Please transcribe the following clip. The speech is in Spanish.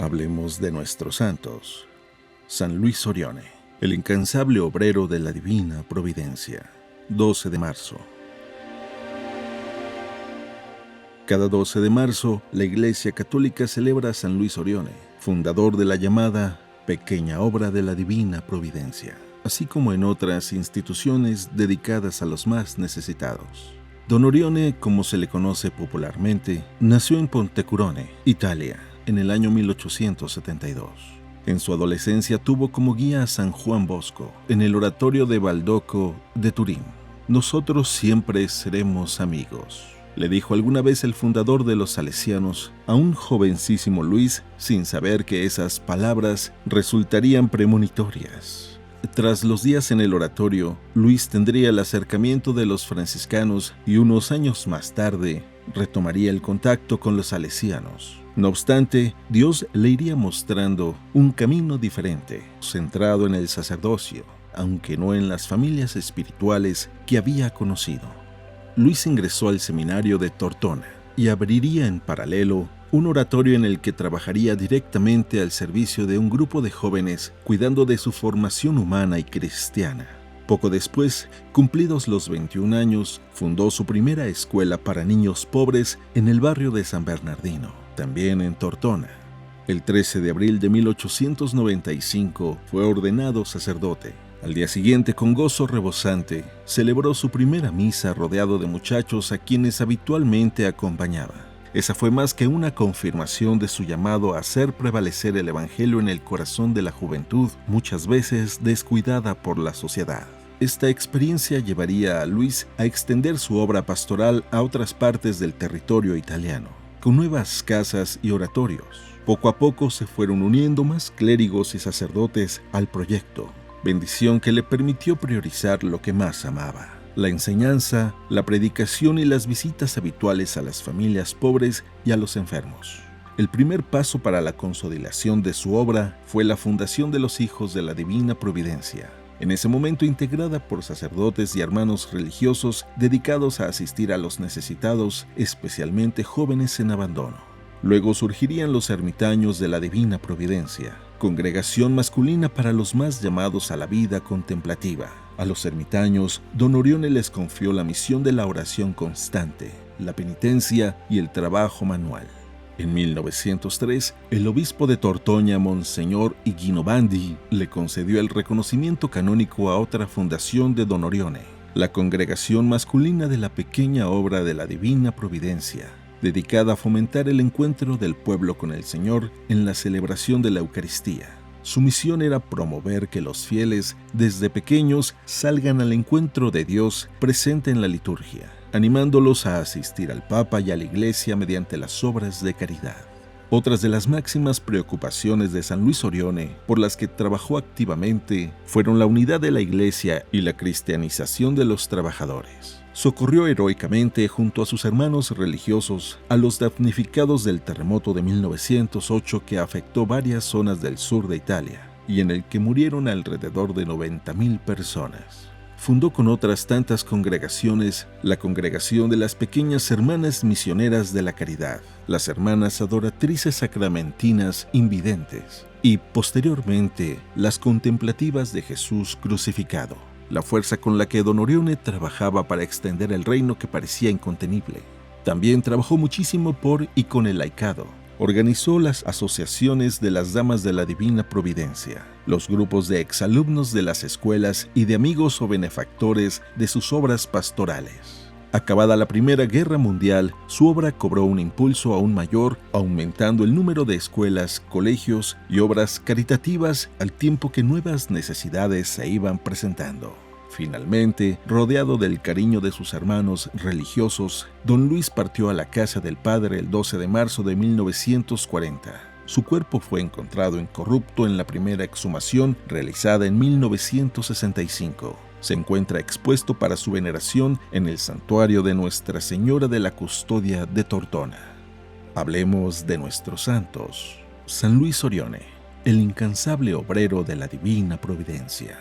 Hablemos de nuestros santos. San Luis Orione, el incansable obrero de la divina providencia. 12 de marzo. Cada 12 de marzo, la Iglesia Católica celebra a San Luis Orione, fundador de la llamada Pequeña Obra de la Divina Providencia, así como en otras instituciones dedicadas a los más necesitados. Don Orione, como se le conoce popularmente, nació en Pontecurone, Italia, en el año 1872. En su adolescencia tuvo como guía a San Juan Bosco, en el oratorio de Baldocco de Turín. «Nosotros siempre seremos amigos», le dijo alguna vez el fundador de los salesianos a un jovencísimo Luis, sin saber que esas palabras resultarían premonitorias. Tras los días en el oratorio, Luis tendría el acercamiento de los franciscanos y unos años más tarde retomaría el contacto con los salesianos. No obstante, Dios le iría mostrando un camino diferente, centrado en el sacerdocio, aunque no en las familias espirituales que había conocido. Luis ingresó al seminario de Tortona y abriría en paralelo un oratorio en el que trabajaría directamente al servicio de un grupo de jóvenes, cuidando de su formación humana y cristiana. Poco después, cumplidos los 21 años, fundó su primera escuela para niños pobres en el barrio de San Bernardino, también en Tortona. El 13 de abril de 1895 fue ordenado sacerdote. Al día siguiente, con gozo rebosante, celebró su primera misa rodeado de muchachos a quienes habitualmente acompañaba. Esa fue más que una confirmación de su llamado a hacer prevalecer el Evangelio en el corazón de la juventud, muchas veces descuidada por la sociedad. Esta experiencia llevaría a Luis a extender su obra pastoral a otras partes del territorio italiano, con nuevas casas y oratorios. Poco a poco se fueron uniendo más clérigos y sacerdotes al proyecto, bendición que le permitió priorizar lo que más amaba: la enseñanza, la predicación y las visitas habituales a las familias pobres y a los enfermos. El primer paso para la consolidación de su obra fue la fundación de los Hijos de la Divina Providencia, en ese momento integrada por sacerdotes y hermanos religiosos dedicados a asistir a los necesitados, especialmente jóvenes en abandono. Luego surgirían los Ermitaños de la Divina Providencia, congregación masculina para los más llamados a la vida contemplativa. A los ermitaños, don Orione les confió la misión de la oración constante, la penitencia y el trabajo manual. En 1903, el obispo de Tortoña, Monseñor Higino Bandi, le concedió el reconocimiento canónico a otra fundación de don Orione, la Congregación Masculina de la Pequeña Obra de la Divina Providencia, dedicada a fomentar el encuentro del pueblo con el Señor en la celebración de la Eucaristía. Su misión era promover que los fieles, desde pequeños, salgan al encuentro de Dios presente en la liturgia, animándolos a asistir al Papa y a la Iglesia mediante las obras de caridad. Otras de las máximas preocupaciones de San Luis Orione, por las que trabajó activamente, fueron la unidad de la Iglesia y la cristianización de los trabajadores. Socorrió heroicamente junto a sus hermanos religiosos a los damnificados del terremoto de 1908 que afectó varias zonas del sur de Italia y en el que murieron alrededor de 90,000 personas. Fundó con otras tantas congregaciones la Congregación de las Pequeñas Hermanas Misioneras de la Caridad, las Hermanas Adoratrices Sacramentinas Invidentes y, posteriormente, las Contemplativas de Jesús Crucificado, la fuerza con la que don Orione trabajaba para extender el reino que parecía incontenible. También trabajó muchísimo por y con el laicado. Organizó las asociaciones de las Damas de la Divina Providencia, los grupos de exalumnos de las escuelas y de amigos o benefactores de sus obras pastorales. Acabada la Primera Guerra Mundial, su obra cobró un impulso aún mayor, aumentando el número de escuelas, colegios y obras caritativas al tiempo que nuevas necesidades se iban presentando. Finalmente, rodeado del cariño de sus hermanos religiosos, don Luis partió a la casa del Padre el 12 de marzo de 1940. Su cuerpo fue encontrado incorrupto en la primera exhumación realizada en 1965. Se encuentra expuesto para su veneración en el santuario de Nuestra Señora de la Custodia de Tortona. Hablemos de nuestros santos. San Luis Orione, el incansable obrero de la Divina Providencia.